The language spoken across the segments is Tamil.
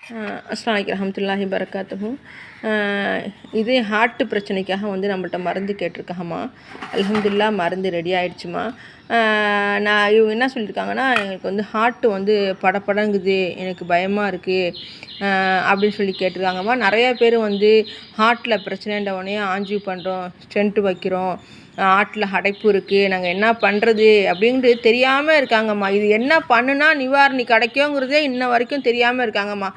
அஸ்ஸலாமு அலைக்கும் ரஹ்மத்துல்லாஹி பரக்காத்துஹு. இது ஹார்ட்டு பிரச்சனைக்காக வந்து நம்மள்ட்ட மருந்து கேட்டிருக்காங்கம்மா. அல்ஹம்துலில்லாஹ் மருந்து ரெடி ஆகிடுச்சுமா. இவங்க என்ன சொல்லியிருக்காங்கன்னா, எங்களுக்கு வந்து ஹார்ட்டு வந்து படபடங்குது, எனக்கு பயமாக இருக்குது அப்படின்னு சொல்லி கேட்டிருக்காங்கம்மா. நிறையா பேர் வந்து ஹார்ட்டில் பிரச்சனைன்ற உடனே ஆஞ்சியோ பண்ணுறோம், ஸ்டென்ட்டு வைக்கிறோம், ஹார்ட்டில் அடைப்பு இருக்குது, நாங்கள் என்ன பண்ணுறது அப்படின்ட்டு தெரியாமல் இருக்காங்கம்மா. இது என்ன பண்ணுனா நிவாரணி கிடைக்குங்கிறதே இன்ன வரைக்கும் தெரியாமல் இருக்காங்கம்மா.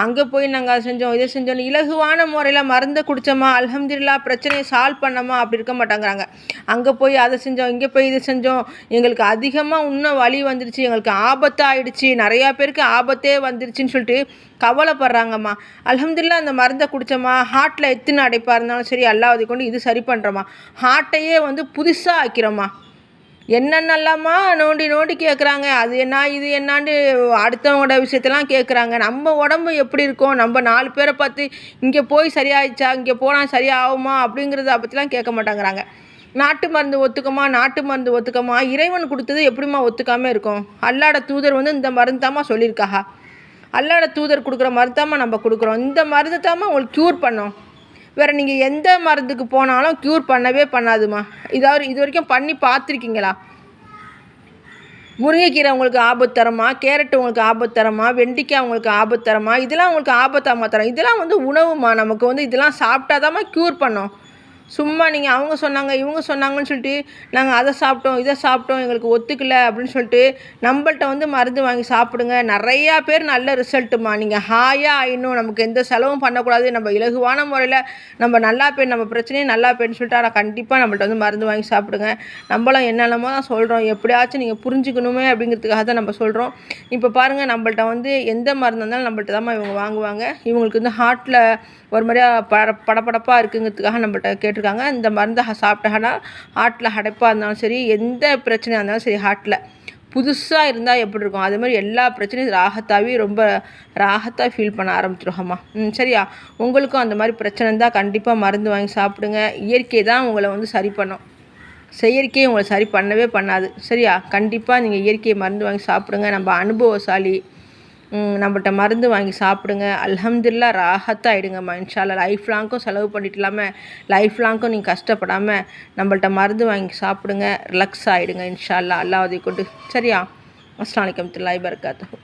அங்கே போய் நாங்கள் அதை செஞ்சோம், இதை செஞ்சோம், இலகுவான முறையில் மருந்தை குடித்தோமா, அல்ஹம்துலில்லாஹ் பிரச்சனையை சால்வ் பண்ணோமா அப்படி இருக்க மாட்டாங்கிறாங்க. அங்கே போய் அதை செஞ்சோம், இங்கே போய் இது செஞ்சோம், எங்களுக்கு அதிகமாக இன்னும் வலி வந்துடுச்சு, எங்களுக்கு ஆபத்தாக ஆயிடுச்சு, நிறையா பேருக்கு ஆபத்தே வந்துருச்சுன்னு சொல்லிட்டு கவலைப்படுறாங்கம்மா. அல்ஹம்துலில்லாஹ் அந்த மருந்தை குடித்தோமா, ஹார்ட்டில் எத்தனை அடைப்பாக இருந்தாலும் சரி அல்லாஹ் அதை கொண்டு இது சரி பண்ணுறோமா, ஹார்ட்டையே வந்து புதுசாக ஆக்கிறோமா. என்னென்னலாமா நோண்டி நோண்டி கேட்குறாங்க, அது என்ன இது என்னான்னு அடுத்தவங்களோட விஷயத்தெல்லாம் கேட்குறாங்க. நம்ம உடம்பு எப்படி இருக்கும், நம்ம 4 பேரை பார்த்து இங்கே போய் சரியாயிடுச்சா, இங்கே போனால் சரியாகுமா அப்படிங்கிறத பற்றிலாம் கேட்க மாட்டேங்கிறாங்க. நாட்டு மருந்து ஒத்துக்கமா, நாட்டு மருந்து ஒத்துக்கமா, இறைவன் கொடுத்தது எப்படிமா ஒத்துக்காமல் இருக்கும். அல்லாஹ்வோட தூதர் வந்து இந்த மருந்து தாம்மா சொல்லியிருக்காங்க, அல்லாஹ்வோட தூதர் கொடுக்குற மருந்து தாம்மா நம்ம கொடுக்குறோம், இந்த மருந்து தாம்மா உங்களுக்கு க்யூர் பண்ணோம். வேறு நீங்கள் எந்த மருந்துக்கு போனாலும் க்யூர் பண்ணவே பண்ணாதுமா. இது வரைக்கும் பண்ணி பார்த்துருக்கீங்களா? முருங்கைக்கீரை உங்களுக்கு ஆபத்து தரமா, கேரட் உங்களுக்கு ஆபத்து தரமா, வெண்டைக்காய் உங்களுக்கு ஆபத்து தரமா, இதெல்லாம் உங்களுக்கு ஆபத்தாமா தரோம். இதெல்லாம் வந்து உணவுமா, நமக்கு வந்து இதெல்லாம் சாப்பிட்டாதாம்மா க்யூர் பண்ணோம். சும்மா நீங்கள் அவங்க சொன்னாங்க இவங்க சொன்னாங்கன்னு சொல்லிட்டு நாங்கள் அதை சாப்பிட்டோம் இதை சாப்பிட்டோம் எங்களுக்கு ஒத்துக்கலை அப்படின்னு சொல்லிட்டு நம்மள்ட்ட வந்து மருந்து வாங்கி சாப்பிடுங்க. நிறையா பேர் நல்ல ரிசல்ட்டுமா. நீங்கள் ஹாயாக ஆயிடணும், நமக்கு எந்த செலவும் பண்ணக்கூடாது, நம்ம இலகுவான முறையில் நம்ம நல்லா போய் நம்ம பிரச்சனையே நல்லா போயின்னு சொல்லிட்டு ஆனால் கண்டிப்பாக நம்மள்ட்ட வந்து மருந்து வாங்கி சாப்பிடுங்க. நம்மளும் என்னென்னமோ தான் சொல்கிறோம், எப்படியாச்சும் நீங்கள் புரிஞ்சுக்கணுமே அப்படிங்கிறதுக்காக தான் நம்ம சொல்கிறோம். இப்போ பாருங்கள், நம்மள்ட்ட வந்து எந்த மருந்து இருந்தாலும் நம்மள்ட்ட தான் இவங்க வாங்குவாங்க. இவங்களுக்கு வந்து ஹார்ட்டில் ஒரு மாதிரியாக படப்படப்பாக இருக்குங்கிறதுக்காக நம்மள்ட்ட கேட்டிருக்காங்க. இந்த மருந்தை சாப்பிட்டாங்கன்னா ஹார்ட்டில் அடைப்பாக இருந்தாலும் சரி, எந்த பிரச்சனையாக இருந்தாலும் சரி, ஹார்ட்டில் புதுசாக இருந்தால் எப்படி இருக்கும் அது மாதிரி எல்லா பிரச்சனையும் ராகத்தாகவே ரொம்ப ராகத்தாக ஃபீல் பண்ண ஆரம்பிச்சிருக்கோம்மா. சரியா? உங்களுக்கும் அந்த மாதிரி பிரச்சனை இருந்தால் கண்டிப்பாக மருந்து வாங்கி சாப்பிடுங்க. இயற்கை தான் உங்களை வந்து சரி பண்ணும், செயற்கையை உங்களை சரி பண்ணவே பண்ணாது. சரியா? கண்டிப்பாக நீங்கள் இயற்கையை மருந்து வாங்கி சாப்பிடுங்க. நம்ம அனுபவசாலி, நம்மள்ட்ட மருந்து வாங்கி சாப்பிடுங்க. அல்ஹம்துலில்லாஹ் ராஹத்தாக ஆகிடுங்கம்மா. இன்ஷால்லா லைஃப் லாங்க்கும் செலவு பண்ணிட்டு இல்லாமல் லைஃப் லாங்க்கும் நீங்கள் கஷ்டப்படாமல் நம்மள்ட்ட மருந்து வாங்கி சாப்பிடுங்க, ரிலாக்ஸ் ஆகிடுங்க இன்ஷால்லா அல்லாஹ் அதை கொண்டு. சரியா? அஸ்ஸலாமு அலைக்கும் வரஹ்மத்துல்லாஹி வபரகாத்துஹு.